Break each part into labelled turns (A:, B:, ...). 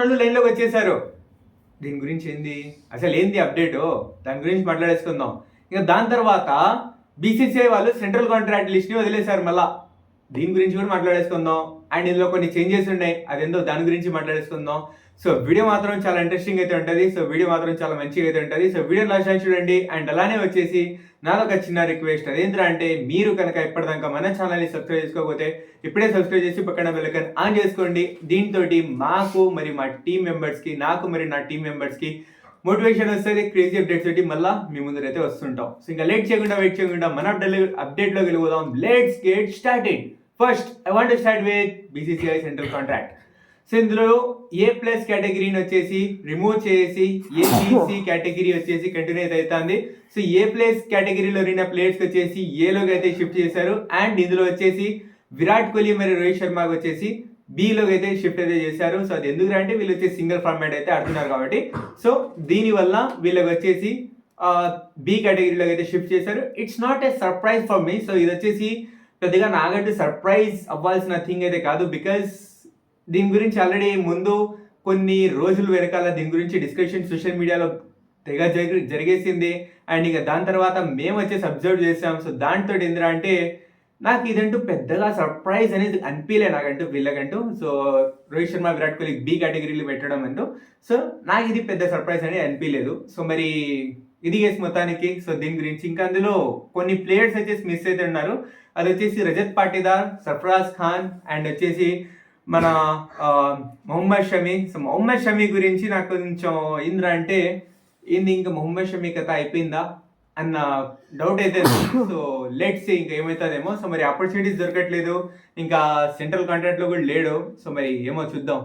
A: వాళ్ళు లైన్లోకి వచ్చేసారు. దీని గురించి ఏంది, అసలు ఏంది అప్డేటు, దాని గురించి మాట్లాడేసుకుందాం. ఇక దాని తర్వాత బీసీసీఐ వాళ్ళు సెంట్రల్ కాంట్రాక్ట్ లిస్ట్ని వదిలేశారు మళ్ళా. దీని గురించి కూడా మాట్లాడేసుకుందాం. అండ్ ఇందులో కొన్ని చేంజెస్ ఉన్నాయి, అదేందో దాని గురించి మాట్లాడేసుకుందాం. సో వీడియో మాత్రం చాలా ఇంట్రెస్టింగ్ అయితే ఉంటుంది. సో వీడియో మాత్రం చాలా మంచిగా అయితే ఉంటుంది. సో వీడియో లాస్ట్ చూడండి. అండ్ అలానే వచ్చేసి నాదొక చిన్న రిక్వెస్ట్, అదేంటంటే అంటే మీరు కనుక ఇప్పటిదాకా మన ఛానల్ని సబ్స్క్రైబ్ చేసుకోకపోతే ఇప్పుడే సబ్స్క్రైబ్ చేసి పక్కన బెల్ ఐకాన్ ఆన్ చేసుకోండి. దీంతో మాకు మరి మా టీం మెంబర్స్కి, నాకు మరి నా టీం మెంబర్స్కి మోటివేషన్ వస్తుంది. క్రేజీ అప్డేట్స్ తోటి మళ్ళీ మీ ముందరైతే వస్తుంటాం. సో ఇంకా వెయిట్ చేయకుండా మన అప్డేట్లో వెళ్ళిపోదాం. Let's get started. First I want to start with BCCI central contract. So ఇందులో A+ కేటగిరీని వచ్చేసి రిమూవ్ చేసి ABC కేటగిరీ వచ్చేసి కంటిన్యూ అయితే అవుతుంది. సో A+ కేటగిరీలో ఉన్న ప్లేయర్స్కి వచ్చేసి ఏలోకి అయితే షిఫ్ట్ చేశారు. అండ్ ఇందులో వచ్చేసి విరాట్ కోహ్లీ మరియు రోహిత్ శర్మకి వచ్చేసి బిలోకి అయితే షిఫ్ట్ అయితే చేశారు. సో అది ఎందుకు అంటే వీళ్ళు వచ్చేసి సింగిల్ ఫార్మాట్ అయితే ఆడుతున్నారు కాబట్టి. సో దీనివల్ల వీళ్ళకి వచ్చేసి బి కేటగిరీలోకి అయితే షిఫ్ట్ చేశారు. It's not a surprise for me. So ఇది వచ్చేసి పెద్దగా నాకంటే సర్ప్రైజ్ అవ్వాల్సిన థింగ్ అయితే కాదు. బికాస్ దీని గురించి ఆల్రెడీ ముందు కొన్ని రోజుల వెనకాల దీని గురించి డిస్కషన్ సోషల్ మీడియాలో తెగ జరిగేసింది. అండ్ ఇంకా దాని తర్వాత మేము వచ్చేసి అబ్జర్వ్ చేసాం. సో దాంతో ఏంద్రా అంటే నాకు ఇదంటూ పెద్దగా సర్ప్రైజ్ అనేది అనిపించలే నాకంటూ వీళ్ళకంటూ. సో రోహిత్ శర్మ విరాట్ కోహ్లీ బి కేటగిరీలు పెట్టడం అంటూ సో నాకు ఇది పెద్ద సర్ప్రైజ్ అనేది అనిపించలేదు. సో మరి ఇది కేసు మొత్తానికి. సో దీని గురించి ఇంకా అందులో కొన్ని ప్లేయర్స్ వచ్చేసి మిస్ అయితే ఉన్నారు. అది వచ్చేసి రజత్ పాటీదార్, సర్ఫరాజ్ ఖాన్ అండ్ వచ్చేసి మన మొహమ్మద్ షమీ. సో మొహమ్మద్ షమీ గురించి నాకు కొంచెం ఏంద్రా అంటే ఏంది ఇంకా మొహమ్మద్ షమీ కథ అయిపోయిందా అన్న డౌట్ అయితే. సో లెట్స్ ఇంకా ఏమవుతుందేమో. సో మరి ఆపర్చునిటీస్ దొరకట్లేదు, ఇంకా సెంట్రల్ కాంట్రాక్ట్లో కూడా లేడు. సో మరి ఏమో చూద్దాం.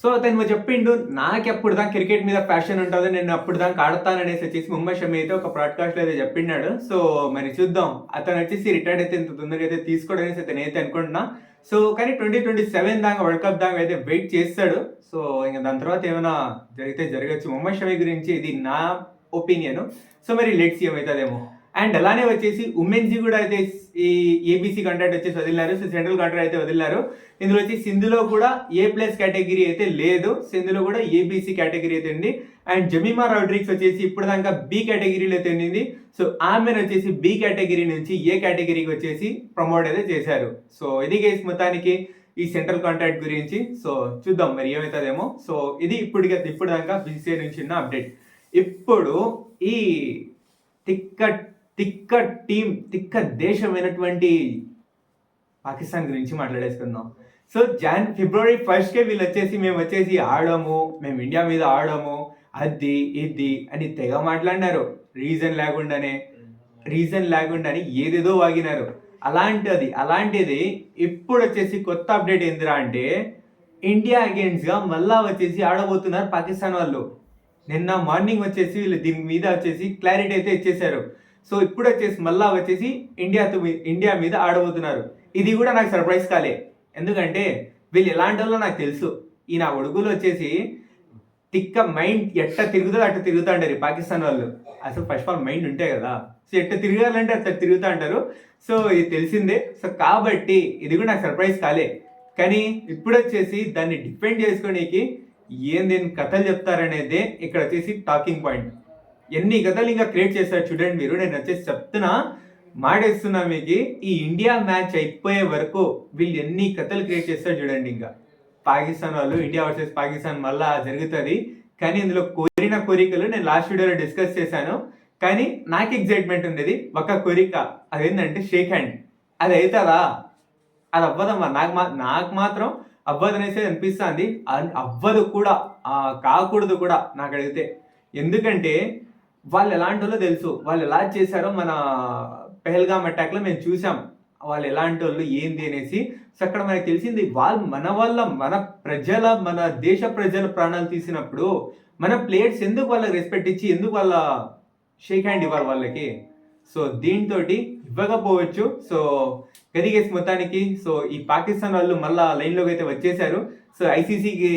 A: సో అతను చెప్పిండు నాకు ఎప్పుడు దాకా క్రికెట్ మీద ప్యాషన్ ఉంటుంది, నేను అప్పుడు దాకా ఆడతాననేసి వచ్చేసి మొహమ్మద్ షమీ అయితే ఒక బ్రాడ్కాస్ట్లో అయితే చెప్పినాడు. సో మరి చూద్దాం. అతను వచ్చేసి రిటైర్డ్ అయితే ఇంత తొందరగా అయితే తీసుకోవడానికి అయితే నేనైతే అనుకుంటున్నా. సో కానీ 2027 దాకా వరల్డ్ కప్ దాకా అయితే వెయిట్ చేస్తాడు. సో ఇంకా దాని తర్వాత ఏమైనా జరిగితే జరగచ్చు. మొహమ్మద్ షమీ గురించి ఇది నా ఒపీనియన్. సో మరి లెట్స్ ఏమవుతుందేమో. అండ్ అలానే వచ్చేసి ఉమెన్స్కి కూడా అయితే ఈ ABC కాంట్రాక్ట్ వచ్చేసి వదిలినారు. సో సెంట్రల్ కాంట్రాక్ట్ అయితే వదిలినారు. ఇందులో వచ్చి సింధులో కూడా A+ కేటగిరీ అయితే లేదు. సింధులో కూడా ABC కేటగిరీ అయితే ఉంది. అండ్ జమీమా రాడ్రిక్స్ వచ్చేసి ఇప్పుడు దాకా B కేటగిరీలో అయితే ఉంది. సో ఆమెను వచ్చేసి B కేటగిరీ నుంచి A కేటగిరీకి వచ్చేసి ప్రమోట్ అయితే చేశారు. సో ఇది కేసు మొత్తానికి ఈ సెంట్రల్ కాంట్రాక్ట్ గురించి. సో చూద్దాం మరి ఏమవుతుందేమో. సో ఇది ఇప్పుడు దాకా BCCI నుంచి ఉన్న అప్డేట్. ఇప్పుడు ఈ తిక్క తిక్క దేశమైనటువంటి పాకిస్తాన్ గురించి మాట్లాడేసుకుందాం. సో ఫిబ్రవరి 1st వీళ్ళు వచ్చేసి మేము వచ్చేసి ఆడము, మేము ఇండియా మీద ఆడము, అది ఇది అని తెగ మాట్లాడినారు. రీజన్ లేకుండానే ఏదేదో వాగినారు. అలాంటిది ఇప్పుడు వచ్చేసి కొత్త అప్డేట్ ఏందిరా అంటే ఇండియా అగేన్స్ట్గా మళ్ళా వచ్చేసి ఆడబోతున్నారు పాకిస్తాన్ వాళ్ళు. నిన్న మార్నింగ్ వచ్చేసి వీళ్ళు దీని మీద వచ్చేసి క్లారిటీ అయితే ఇచ్చేశారు. సో ఇప్పుడు వచ్చేసి మళ్ళా వచ్చేసి ఇండియా మీద ఆడబోతున్నారు. ఇది కూడా నాకు సర్ప్రైజ్ కాలే, ఎందుకంటే వీళ్ళు ఎలాంటి వాళ్ళో నాకు తెలుసు. ఈ నా ఒడుగులు వచ్చేసి తిక్క మైండ్ ఎట్ట తిరుగుతుందో అట్ట తిరుగుతూ అంటారు పాకిస్తాన్ వాళ్ళు. అసలు ఫస్ట్ ఆఫ్ ఆల్ మైండ్ ఉంటే కదా, సో ఎట్ట తిరగాలంటే అట్ట తిరుగుతూ అంటారు. సో ఇది తెలిసిందే. సో కాబట్టి ఇది కూడా నాకు సర్ప్రైజ్ కాలే. కానీ ఇప్పుడు వచ్చేసి దాన్ని డిపెండ్ చేసుకోనికి ఏంది కథలు చెప్తారనేదే ఇక్కడ వచ్చేసి టాకింగ్ పాయింట్. ఎన్ని కథలు ఇంకా క్రియేట్ చేస్తారు చూడండి మీరు. నేను వచ్చేసి చెప్తున్నా, మాడేస్తున్నా మీకు. ఈ ఇండియా మ్యాచ్ అయిపోయే వరకు వీళ్ళు ఎన్ని కథలు క్రియేట్ చేస్తారు చూడండి. ఇంకా పాకిస్తాన్ వాళ్ళు ఇండియా వర్సెస్ పాకిస్తాన్ మళ్ళా జరుగుతుంది. కానీ ఇందులో కోరిన కోరికలు నేను లాస్ట్ వీడియోలో డిస్కస్ చేశాను. కానీ నాకు ఎగ్జైట్మెంట్ ఉండేది ఒక కోరిక, అదేంటంటే షేక్ హ్యాండ్. అది అవుతుందా? అది అవ్వదమ్మా. నాకు మాత్రం అవ్వదు అనేసి అనిపిస్తుంది. అవ్వదు కూడా, కాకూడదు కూడా నాకు అడిగితే. ఎందుకంటే వాళ్ళు ఎలాంటి వాళ్ళో తెలుసు, వాళ్ళు ఎలా చేశారో మన పెహల్గామ్ అటాక్లో మేము చూసాం. వాళ్ళు ఎలాంటి వాళ్ళు ఏంది అనేసి. సో అక్కడ మనకు తెలిసింది వాళ్ళు మన దేశ ప్రజల ప్రాణాలు తీసినప్పుడు మన ప్లేయర్స్ ఎందుకు వాళ్ళకి రెస్పెక్ట్ ఇచ్చి ఎందుకు వాళ్ళ షేక్ హ్యాండ్ ఇవ్వాలి వాళ్ళకి. సో దీంతో ఇవ్వకపోవచ్చు. సో గదిగేసి మొత్తానికి సో ఈ పాకిస్తాన్ వాళ్ళు మళ్ళా లైన్లోకి అయితే వచ్చేసారు. సో ఐసీసీకి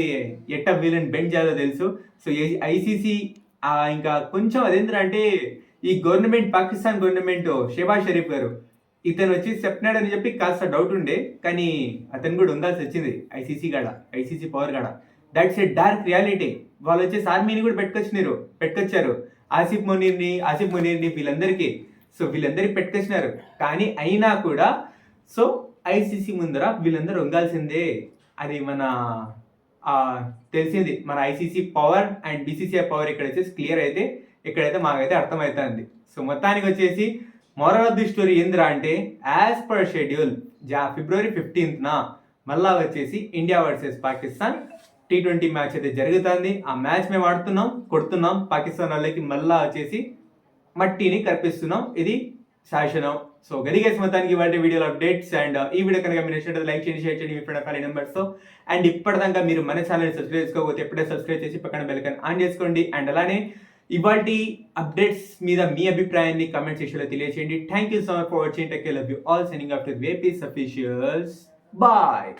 A: ఎట్ట వీళ్ళని బెండ్ చేయాలో తెలుసు. సో ఐసీసీ ఇంకా కొంచెం అదేంటంటే ఈ పాకిస్తాన్ గవర్నమెంట్ షెహబాజ్ షరీఫ్ గారు ఇతను వచ్చి చెప్పినాడు అని చెప్పి కాస్త డౌట్ ఉండే, కానీ అతను కూడా ఉండాల్సి వచ్చింది ఐసీసీ పవర్ కాడ. That's a dark reality. వాళ్ళు వచ్చేసి ఆర్మీని కూడా పెట్టుకొచ్చారు ఆసిఫ్ మునీర్ని వీళ్ళందరికీ. సో వీళ్ళందరికీ పెట్టుకొచ్చినారు, కానీ అయినా కూడా సో ఐసీసీ ముందర వీళ్ళందరూ వంగాల్సిందే. అది మన తెలిసింది మన ICC power and BCCI power ఇక్కడ వచ్చేసి క్లియర్ అయితే ఇక్కడైతే మాకైతే అర్థమవుతుంది. సో మొత్తానికి వచ్చేసి మోరల్ ఆఫ్ ది స్టోరీ ఏందిరా అంటే, as per schedule February 15th మళ్ళా వచ్చేసి India versus Pakistan T20 match అయితే జరుగుతుంది. ఆ మ్యాచ్ మేము కొడుతున్నాం పాకిస్తాన్ వాళ్ళకి, మళ్ళా వచ్చేసి మట్టిని కనిపిస్తున్నాం. ఇది శాసనం. సో గదిగేసి మొత్తానికి ఇవాళ వీడియోలో అప్డేట్స్. అండ్ ఈ వీడియో కనుక మీరు నచ్చినట్లయితే లైక్ చేయండి, షేర్ చేయండి మీ ఫ్రెండ్ ఫ్యామిలీ మెంబర్స్తో. అండ్ ఇప్పటిదాకా మీరు మన ఛానల్ని సబ్స్క్రైబ్ చేసుకోకపోతే ఎప్పుడే సబ్స్క్రైబ్ చేసి పక్కన బెల్ ఐకాన్ ఆన్ చేసుకోండి. అండ్ అలానే ఇవాల్టి అప్డేట్స్ మీద మీ అభిప్రాయాన్ని కామెంట్ సెక్షన్లో తెలియజేయండి. Thank you so much for watching. Take care, love you all. Signing off to వేపీస్ అఫీషియల్స్. బాయ్.